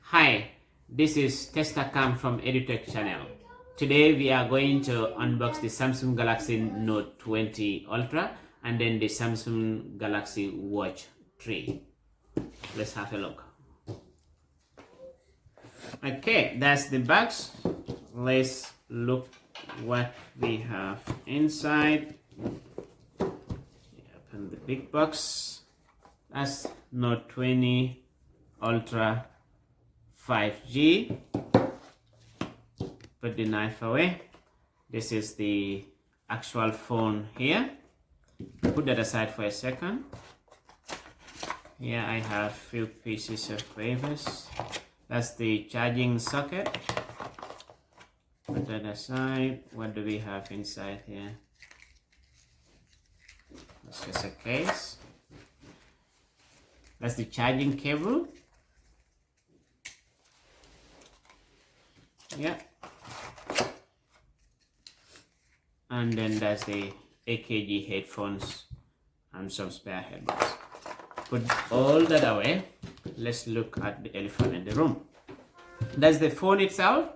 Hi, this is Testacam from EduTech channel. Today we are going to unbox the Samsung Galaxy Note 20 Ultra and then the Samsung Galaxy Watch 3. Let's have a look. Okay, that's the box. Let's look what we have inside. Open the big box. That's Note 20 Ultra 5G. Put the knife away. This is the actual phone here. Put that aside for a second. Here I have a few pieces of papers. That's the charging socket. Put that aside. What do we have inside here? It's just a case. That's the charging cable. Yeah. And then that's the AKG headphones and some spare headphones. Put all that away. Let's look at the elephant in the room. That's the phone itself.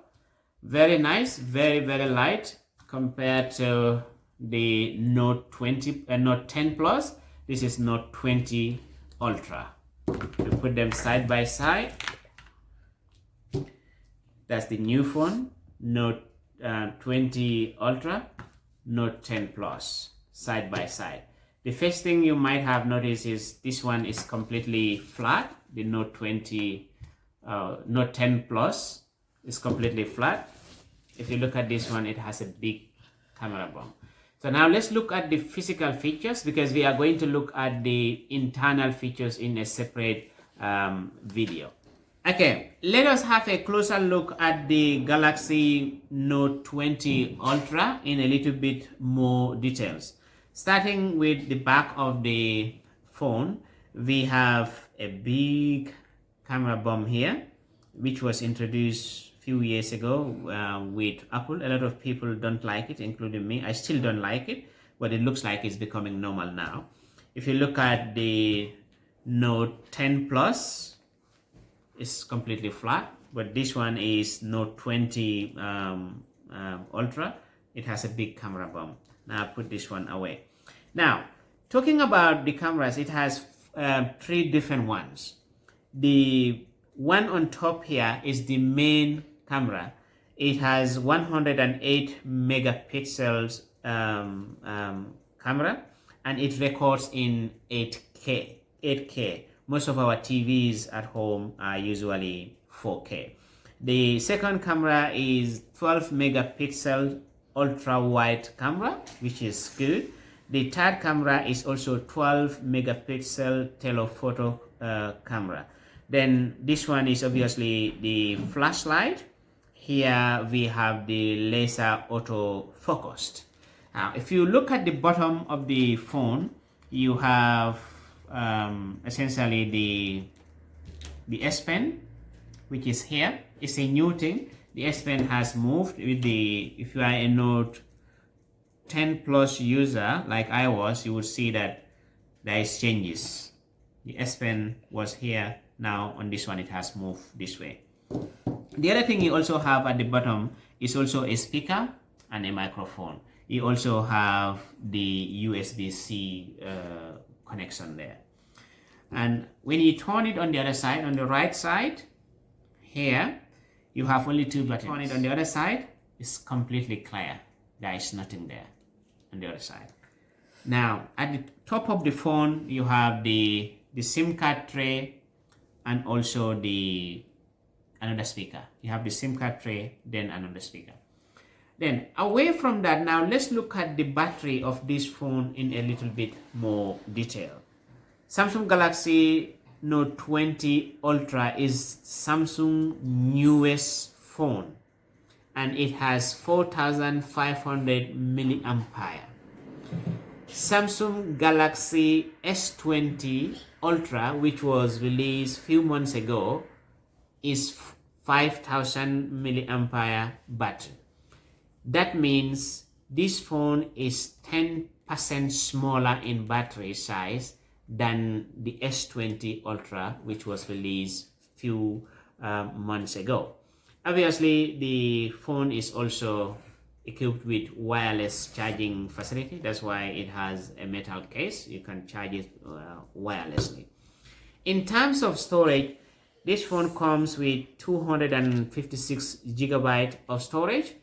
Very nice, very light compared to the Note 20 and Note 10 Plus. This is Note 20 Ultra. We put them side by side. That's the new phone, Note 20 Ultra, Note 10 Plus, side by side. The first thing you might have noticed is this one is completely flat. The Note 10 Plus is completely flat. If you look at this one, it has a big camera bump. So now let's look at the physical features, because we are going to look at the internal features in a separate video. Okay, let us have a closer look at the Galaxy Note 20 Ultra in a little bit more details. Starting with the back of the phone, we have a big camera bump here, which was introduced a few years ago with Apple. A lot of people don't like it, including me. I still don't like it, but it looks like it's becoming normal now. If you look at the Note 10 Plus, it's completely flat, but this one is Note 20 Ultra. It has a big camera bump. Now put this one away. Now, talking about the cameras, it has three different ones. The one on top here is the main camera. It has 108 megapixels camera, and it records in 8K. Most of our TVs at home are usually 4K. The second camera is 12 megapixel ultra wide camera, which is good. The third camera is also 12 megapixel telephoto camera. Then this one is obviously the flashlight. Here we have the laser auto focused. Now, if you look at the bottom of the phone, you have essentially the S Pen, which is here. It's a new thing. The S Pen has moved with the, if you are a Note 10 Plus user like I was, you would see that there is changes. The S Pen was here, now on this one it has moved this way. The other thing you also have at the bottom is also a speaker and a microphone. You also have the USB-C connection there. And when you turn it on the other side, on the right side here, you have only two buttons. Turn it on the other side, it's completely clear. There is nothing there on the other side. Now at the top of the phone, you have the SIM card tray and also another speaker. You have the SIM card tray, then another speaker. Then away from that, now let's look at the battery of this phone in a little bit more detail. Samsung Galaxy Note 20 Ultra is Samsung's newest phone, and it has 4,500 milliampere. Samsung Galaxy S20 Ultra, which was released a few months ago, is 5,000 milliampere battery. That means this phone is 10% smaller in battery size than the S20 Ultra, which was released few months ago. Obviously, the phone is also equipped with wireless charging facility. That's why it has a metal case. You can charge it wirelessly. In terms of storage, this phone comes with 256 gigabyte of storage,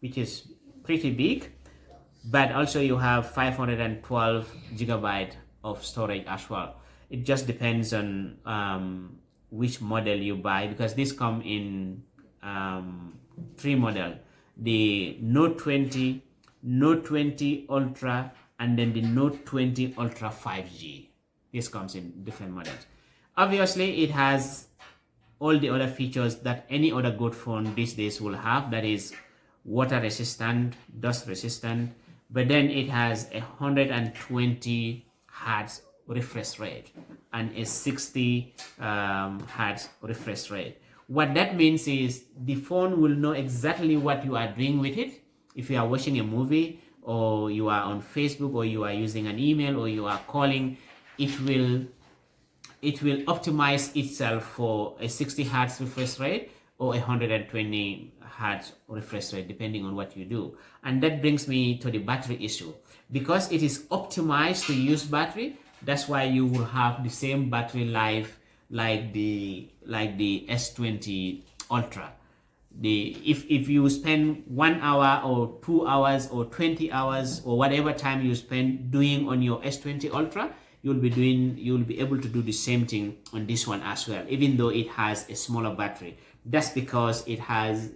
which is pretty big, but also you have 512 gigabyte of storage as well. It just depends on which model you buy, because this come in 3 model: the Note 20, Note 20 Ultra, and then the Note 20 Ultra 5G. This comes in different models. Obviously, it has all the other features that any other good phone these days will have, that is water resistant, dust resistant, but then it has a 120 hertz refresh rate and a 60 hertz refresh rate. What that means is the phone will know exactly what you are doing with it. If you are watching a movie, or you are on Facebook, or you are using an email, or you are calling, it will optimize itself for a 60 hertz refresh rate or a 120 hertz refresh rate, depending on what you do. And that brings me to the battery issue. Because it is optimized to use battery, that's why you will have the same battery life like the S20 Ultra. If you spend 1 hour or 2 hours or 20 hours or whatever time you spend doing on your S20 Ultra, you'll be able to do the same thing on this one as well, even though it has a smaller battery. That's because it has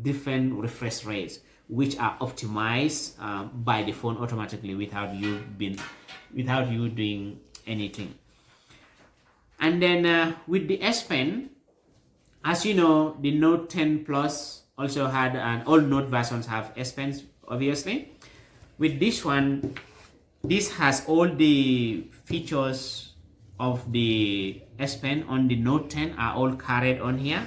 different refresh rates, which are optimized by the phone automatically without you doing anything. And then with the S Pen, as you know, the Note 10 Plus also had, and all Note versions have S Pens, obviously. With this one, this has all the features of the S Pen on the Note 10 are all carried on here.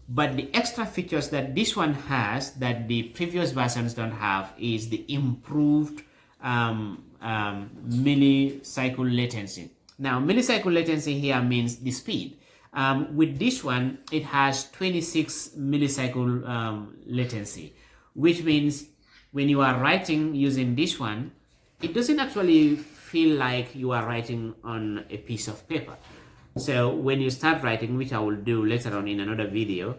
But the extra features that this one has that the previous versions don't have is the improved millisecond latency. Now, millisecond latency here means the speed. With this one, it has 26 millisecond latency, which means when you are writing using this one, it doesn't actually feel like you are writing on a piece of paper. So when you start writing, which I will do later on in another video,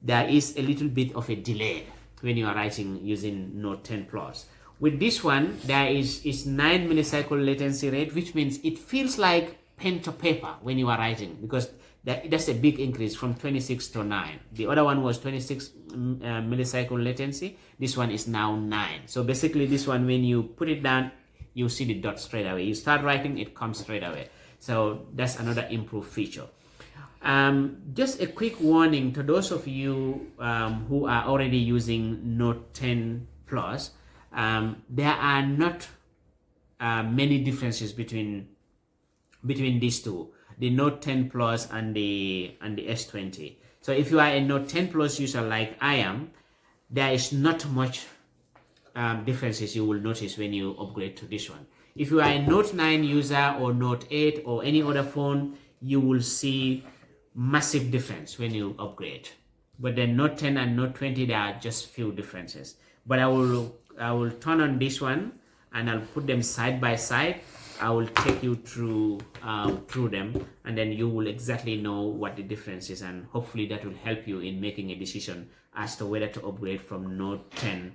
there is a little bit of a delay when you are writing using Note 10 Plus. With this one, there is 9 millisecond latency rate, which means it feels like pen to paper when you are writing, because that's a big increase from 26 to 9. The other one was 26 millisecond latency. This one is now 9. So basically this one, when you put it down, you see the dot straight away. You start writing, it comes straight away. So that's another improved feature. Just a quick warning to those of you who are already using Note 10 Plus. There are not many differences between these two, the Note 10 Plus and the S20. So if you are a Note 10 Plus user like I am, there is not much differences you will notice when you upgrade to this one. If you are a Note 9 user or Note 8 or any other phone, you will see massive difference when you upgrade. But then Note 10 and Note 20, there are just few differences. But I will turn on this one and I'll put them side by side. I will take you through them, and then you will exactly know what the difference is, and hopefully that will help you in making a decision as to whether to upgrade from Note 10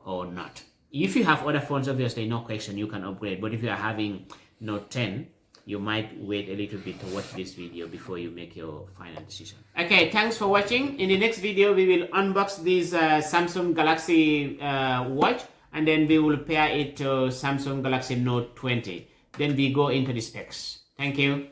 or not. If you have other phones, obviously no question, you can upgrade. But if you are having Note 10, you might wait a little bit to watch this video before you make your final decision. Okay, thanks for watching. In the next video, we will unbox this Samsung Galaxy watch, and then we will pair it to Samsung Galaxy Note 20. Then we go into the specs. Thank you.